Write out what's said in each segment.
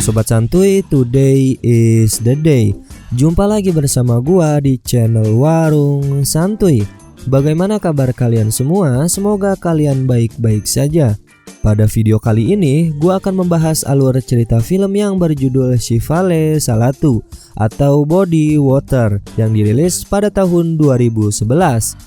Halo Sobat Santuy, today is the day. Jumpa lagi bersama gua di channel Warung Santuy. Bagaimana kabar kalian semua? Semoga kalian baik-baik saja. Pada video kali ini, gua akan membahas alur cerita film yang berjudul Shivale Salatu atau Body Water yang dirilis pada tahun 2011.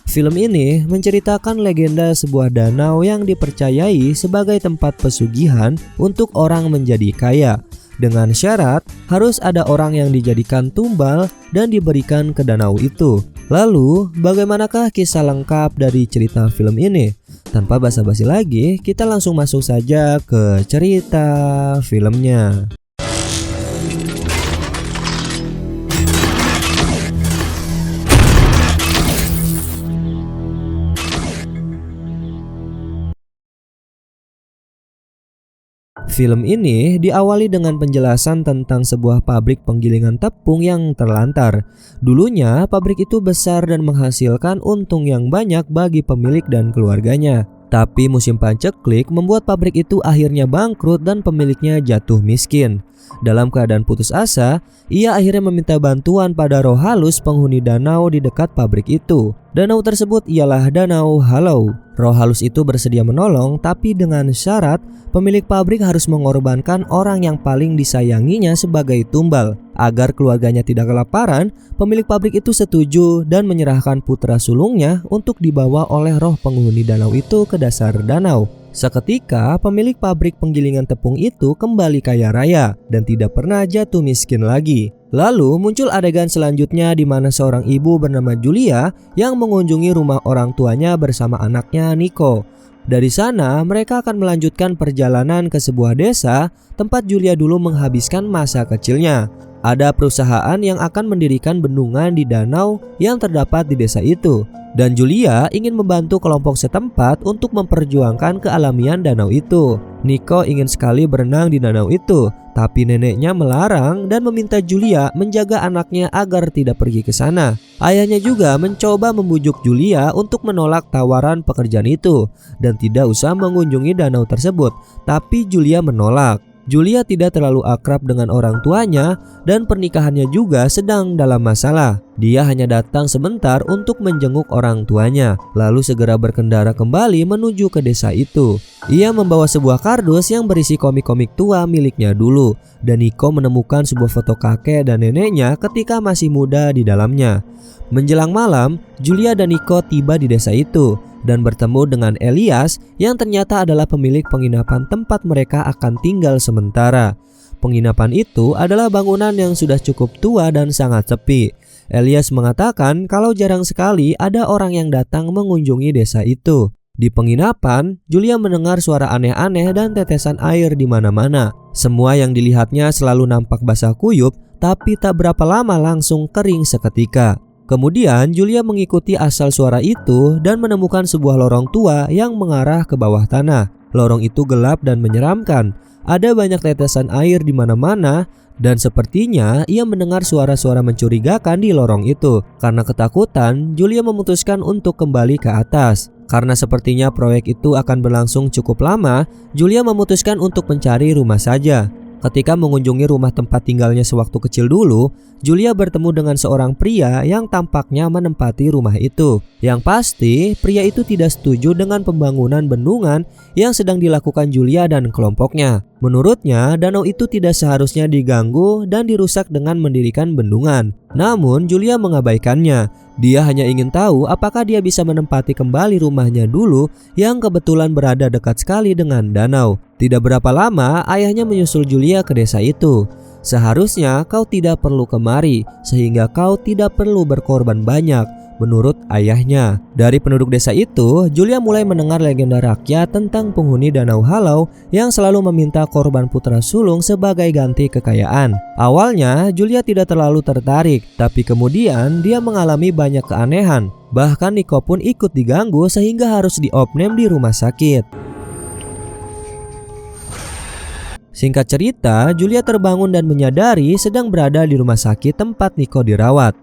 Film ini menceritakan legenda sebuah danau yang dipercayai sebagai tempat pesugihan untuk orang menjadi kaya. Dengan syarat harus ada orang yang dijadikan tumbal dan diberikan ke danau itu. Lalu, bagaimanakah kisah lengkap dari cerita film ini? Tanpa basa-basi lagi, kita langsung masuk saja ke cerita filmnya. Film ini diawali dengan penjelasan tentang sebuah pabrik penggilingan tepung yang terlantar. Dulunya pabrik itu besar dan menghasilkan untung yang banyak bagi pemilik dan keluarganya. Tapi musim paceklik membuat pabrik itu akhirnya bangkrut dan pemiliknya jatuh miskin. Dalam keadaan putus asa, ia akhirnya meminta bantuan pada roh halus penghuni danau di dekat pabrik itu. Danau tersebut ialah Danau Halau. Roh halus itu bersedia menolong, tapi dengan syarat pemilik pabrik harus mengorbankan orang yang paling disayanginya sebagai tumbal. Agar keluarganya tidak kelaparan, pemilik pabrik itu setuju dan menyerahkan putra sulungnya untuk dibawa oleh roh penghuni danau itu ke dasar danau. Seketika pemilik pabrik penggilingan tepung itu kembali kaya raya dan tidak pernah jatuh miskin lagi. Lalu muncul adegan selanjutnya di mana seorang ibu bernama Julia yang mengunjungi rumah orang tuanya bersama anaknya Nico. Dari sana mereka akan melanjutkan perjalanan ke sebuah desa tempat Julia dulu menghabiskan masa kecilnya. Ada perusahaan yang akan mendirikan bendungan di danau yang terdapat di desa itu. Dan Julia ingin membantu kelompok setempat untuk memperjuangkan kealamian danau itu. Nico ingin sekali berenang di danau itu, tapi neneknya melarang dan meminta Julia menjaga anaknya agar tidak pergi ke sana. Ayahnya juga mencoba membujuk Julia untuk menolak tawaran pekerjaan itu dan tidak usah mengunjungi danau tersebut, tapi Julia menolak. Julia tidak terlalu akrab dengan orang tuanya dan pernikahannya juga sedang dalam masalah. Dia hanya datang sebentar untuk menjenguk orang tuanya, lalu segera berkendara kembali menuju ke desa itu. Ia membawa sebuah kardus yang berisi komik-komik tua miliknya dulu, dan Nico menemukan sebuah foto kakek dan neneknya ketika masih muda di dalamnya. Menjelang malam, Julia dan Nico tiba di desa itu dan bertemu dengan Elias yang ternyata adalah pemilik penginapan tempat mereka akan tinggal sementara. Penginapan itu adalah bangunan yang sudah cukup tua dan sangat sepi. Elias mengatakan kalau jarang sekali ada orang yang datang mengunjungi desa itu. Di penginapan, Julia mendengar suara aneh-aneh dan tetesan air di mana-mana. Semua yang dilihatnya selalu nampak basah kuyup, tapi tak berapa lama langsung kering seketika. Kemudian Julia mengikuti asal suara itu dan menemukan sebuah lorong tua yang mengarah ke bawah tanah. Lorong itu gelap dan menyeramkan. Ada banyak tetesan air di mana-mana dan sepertinya ia mendengar suara-suara mencurigakan di lorong itu. Karena ketakutan, Julia memutuskan untuk kembali ke atas. Karena sepertinya proyek itu akan berlangsung cukup lama, Julia memutuskan untuk mencari rumah saja. Ketika mengunjungi rumah tempat tinggalnya sewaktu kecil dulu, Julia bertemu dengan seorang pria yang tampaknya menempati rumah itu. Yang pasti, pria itu tidak setuju dengan pembangunan bendungan yang sedang dilakukan Julia dan kelompoknya. Menurutnya, danau itu tidak seharusnya diganggu dan dirusak dengan mendirikan bendungan. Namun, Julia mengabaikannya. Dia hanya ingin tahu apakah dia bisa menempati kembali rumahnya dulu yang kebetulan berada dekat sekali dengan danau. Tidak berapa lama, ayahnya menyusul Julia ke desa itu. Seharusnya kau tidak perlu kemari, sehingga kau tidak perlu berkorban banyak, menurut ayahnya. Dari penduduk desa itu, Julia mulai mendengar legenda rakyat tentang penghuni Danau Halau yang selalu meminta korban putra sulung sebagai ganti kekayaan. Awalnya, Julia tidak terlalu tertarik, tapi kemudian dia mengalami banyak keanehan. Bahkan Nico pun ikut diganggu sehingga harus diopname di rumah sakit. Singkat cerita, Julia terbangun dan menyadari sedang berada di rumah sakit tempat Nico dirawat.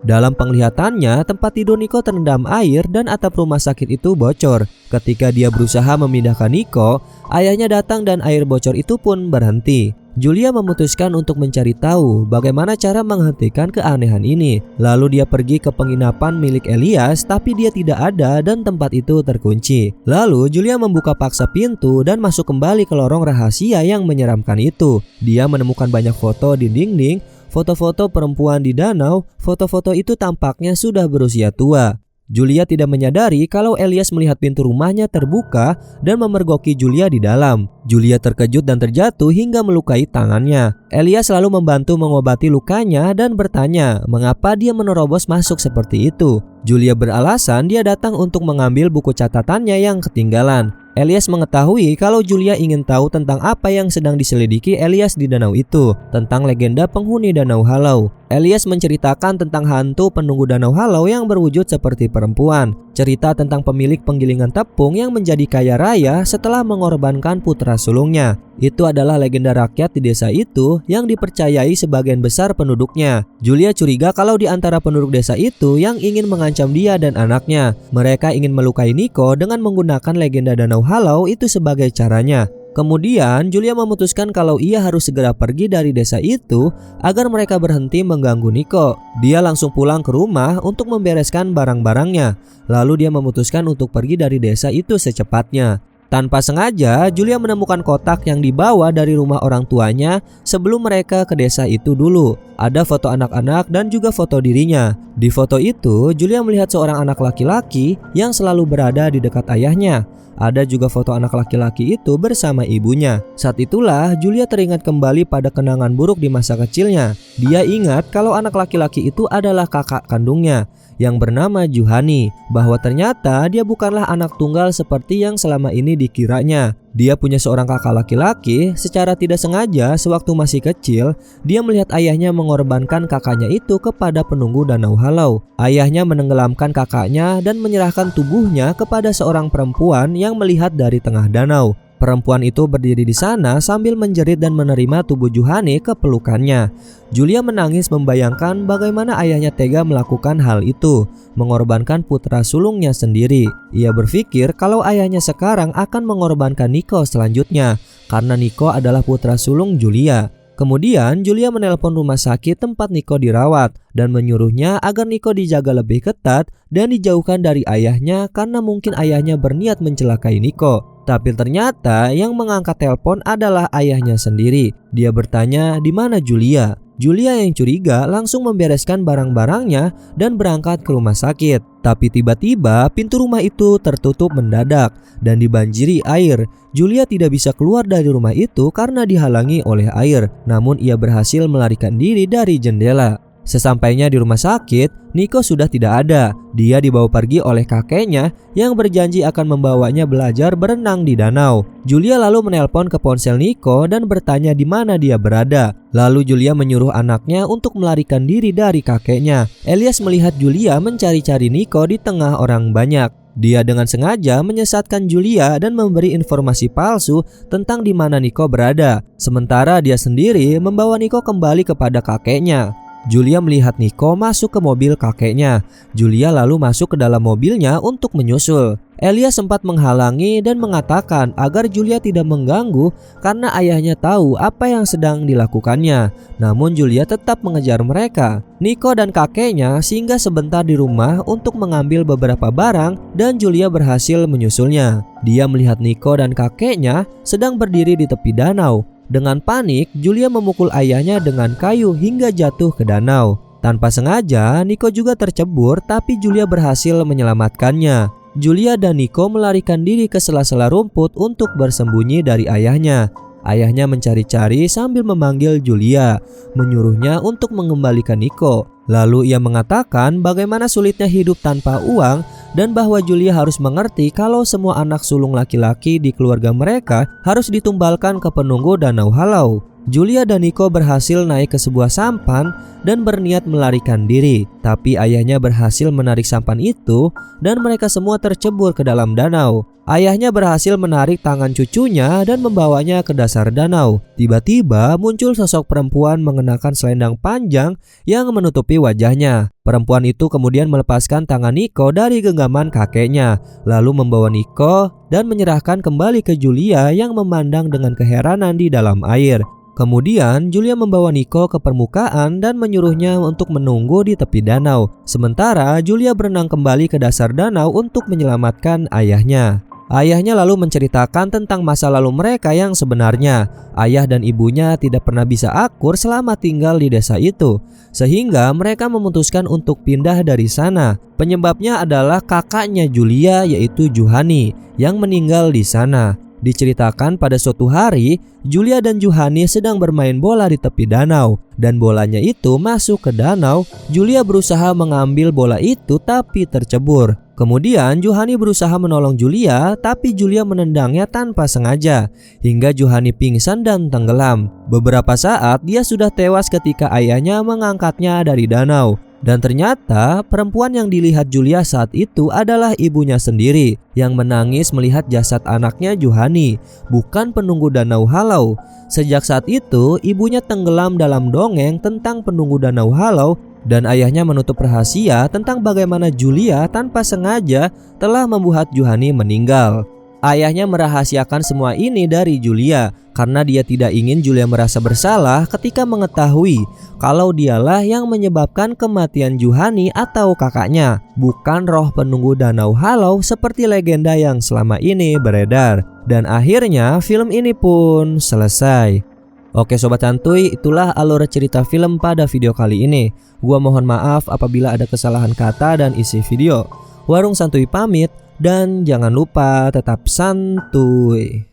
Dalam penglihatannya, tempat tidur Nico terendam air dan atap rumah sakit itu bocor. Ketika dia berusaha memindahkan Nico, ayahnya datang dan air bocor itu pun berhenti. Julia memutuskan untuk mencari tahu bagaimana cara menghentikan keanehan ini. Lalu dia pergi ke penginapan milik Elias, tapi dia tidak ada dan tempat itu terkunci. Lalu Julia membuka paksa pintu dan masuk kembali ke lorong rahasia yang menyeramkan itu. Dia menemukan banyak foto di dinding, foto-foto perempuan di danau. Foto-foto itu tampaknya sudah berusia tua. Julia tidak menyadari kalau Elias melihat pintu rumahnya terbuka dan memergoki Julia di dalam. Julia terkejut dan terjatuh hingga melukai tangannya. Elias lalu membantu mengobati lukanya dan bertanya mengapa dia menerobos masuk seperti itu. Julia beralasan dia datang untuk mengambil buku catatannya yang ketinggalan. Elias mengetahui kalau Julia ingin tahu tentang apa yang sedang diselidiki Elias di danau itu, tentang legenda penghuni Danau Halau. Elias menceritakan tentang hantu penunggu Danau Halau yang berwujud seperti perempuan. Cerita tentang pemilik penggilingan tepung yang menjadi kaya raya setelah mengorbankan putra sulungnya. Itu adalah legenda rakyat di desa itu yang dipercayai sebagian besar penduduknya. Julia curiga kalau di antara penduduk desa itu yang ingin mengancam dia dan anaknya. Mereka ingin melukai Nico dengan menggunakan legenda Danau Halau itu sebagai caranya. Kemudian Julia memutuskan kalau ia harus segera pergi dari desa itu agar mereka berhenti mengganggu Nico. Dia langsung pulang ke rumah untuk membereskan barang-barangnya. Lalu dia memutuskan untuk pergi dari desa itu secepatnya. Tanpa sengaja, Julia menemukan kotak yang dibawa dari rumah orang tuanya sebelum mereka ke desa itu dulu. Ada foto anak-anak dan juga foto dirinya. Di foto itu, Julia melihat seorang anak laki-laki yang selalu berada di dekat ayahnya. Ada juga foto anak laki-laki itu bersama ibunya. Saat itulah Julia teringat kembali pada kenangan buruk di masa kecilnya. Dia ingat kalau anak laki-laki itu adalah kakak kandungnya yang bernama Juhani, bahwa ternyata dia bukanlah anak tunggal seperti yang selama ini dikiranya. Dia punya seorang kakak laki-laki. Secara tidak sengaja sewaktu masih kecil, dia melihat ayahnya mengorbankan kakaknya itu kepada penunggu Danau Halau. Ayahnya menenggelamkan kakaknya dan menyerahkan tubuhnya kepada seorang perempuan yang melihat dari tengah danau. Perempuan itu berdiri di sana sambil menjerit dan menerima tubuh Juhani ke pelukannya. Julia menangis membayangkan bagaimana ayahnya tega melakukan hal itu, mengorbankan putra sulungnya sendiri. Ia berpikir kalau ayahnya sekarang akan mengorbankan Nico selanjutnya, karena Nico adalah putra sulung Julia. Kemudian Julia menelpon rumah sakit tempat Nico dirawat dan menyuruhnya agar Nico dijaga lebih ketat dan dijauhkan dari ayahnya karena mungkin ayahnya berniat mencelakai Nico. Tapi ternyata yang mengangkat telepon adalah ayahnya sendiri. Dia bertanya di mana Julia. Julia yang curiga langsung membereskan barang-barangnya dan berangkat ke rumah sakit. Tapi tiba-tiba pintu rumah itu tertutup mendadak dan dibanjiri air. Julia tidak bisa keluar dari rumah itu karena dihalangi oleh air. Namun ia berhasil melarikan diri dari jendela. Sesampainya di rumah sakit, Nico sudah tidak ada. Dia dibawa pergi oleh kakeknya yang berjanji akan membawanya belajar berenang di danau. Julia lalu menelpon ke ponsel Nico dan bertanya di mana dia berada. Lalu Julia menyuruh anaknya untuk melarikan diri dari kakeknya. Elias melihat Julia mencari-cari Nico di tengah orang banyak. Dia dengan sengaja menyesatkan Julia dan memberi informasi palsu tentang di mana Nico berada. Sementara dia sendiri membawa Nico kembali kepada kakeknya. Julia melihat Nico masuk ke mobil kakeknya. Julia lalu masuk ke dalam mobilnya untuk menyusul. Elias sempat menghalangi dan mengatakan agar Julia tidak mengganggu karena ayahnya tahu apa yang sedang dilakukannya. Namun Julia tetap mengejar mereka. Nico dan kakeknya singgah sebentar di rumah untuk mengambil beberapa barang dan Julia berhasil menyusulnya. Dia melihat Nico dan kakeknya sedang berdiri di tepi danau. Dengan panik, Julia memukul ayahnya dengan kayu hingga jatuh ke danau. Tanpa sengaja, Nico juga tercebur, tapi Julia berhasil menyelamatkannya. Julia dan Nico melarikan diri ke sela-sela rumput untuk bersembunyi dari ayahnya. Ayahnya mencari-cari sambil memanggil Julia, menyuruhnya untuk mengembalikan Nico. Lalu ia mengatakan bagaimana sulitnya hidup tanpa uang dan bahwa Julia harus mengerti kalau semua anak sulung laki-laki di keluarga mereka harus ditumbalkan ke penunggu Danau Halau. Julia dan Nico berhasil naik ke sebuah sampan dan berniat melarikan diri. Tapi ayahnya berhasil menarik sampan itu dan mereka semua tercebur ke dalam danau. Ayahnya berhasil menarik tangan cucunya dan membawanya ke dasar danau. Tiba-tiba muncul sosok perempuan mengenakan selendang panjang yang menutupi wajahnya. Perempuan itu kemudian melepaskan tangan Nico dari genggaman kakeknya, lalu membawa Nico dan menyerahkan kembali ke Julia yang memandang dengan keheranan di dalam air. Kemudian Julia membawa Nico ke permukaan dan menyuruhnya untuk menunggu di tepi danau. Sementara Julia berenang kembali ke dasar danau untuk menyelamatkan ayahnya. Ayahnya lalu menceritakan tentang masa lalu mereka yang sebenarnya. Ayah dan ibunya tidak pernah bisa akur selama tinggal di desa itu, sehingga mereka memutuskan untuk pindah dari sana. Penyebabnya adalah kakaknya Julia, yaitu Juhani, yang meninggal di sana. Diceritakan pada suatu hari, Julia dan Juhani sedang bermain bola di tepi danau, dan bolanya itu masuk ke danau. Julia berusaha mengambil bola itu tapi tercebur. Kemudian Juhani berusaha menolong Julia, tapi Julia menendangnya tanpa sengaja, hingga Juhani pingsan dan tenggelam. Beberapa saat dia sudah tewas ketika ayahnya mengangkatnya dari danau. Dan ternyata perempuan yang dilihat Julia saat itu adalah ibunya sendiri yang menangis melihat jasad anaknya Juhani, bukan penunggu danau halau. Sejak saat itu ibunya tenggelam dalam dongeng tentang penunggu danau halau, dan ayahnya menutup rahasia tentang bagaimana Julia tanpa sengaja telah membuat Juhani meninggal. Ayahnya merahasiakan semua ini dari Julia karena dia tidak ingin Julia merasa bersalah ketika mengetahui kalau dialah yang menyebabkan kematian Juhani atau kakaknya, bukan roh penunggu danau halau seperti legenda yang selama ini beredar. Dan akhirnya film ini pun selesai. Oke Sobat Santuy, itulah alur cerita film pada video kali ini. Gua mohon maaf apabila ada kesalahan kata dan isi video. Warung Santuy pamit, dan jangan lupa tetap santuy.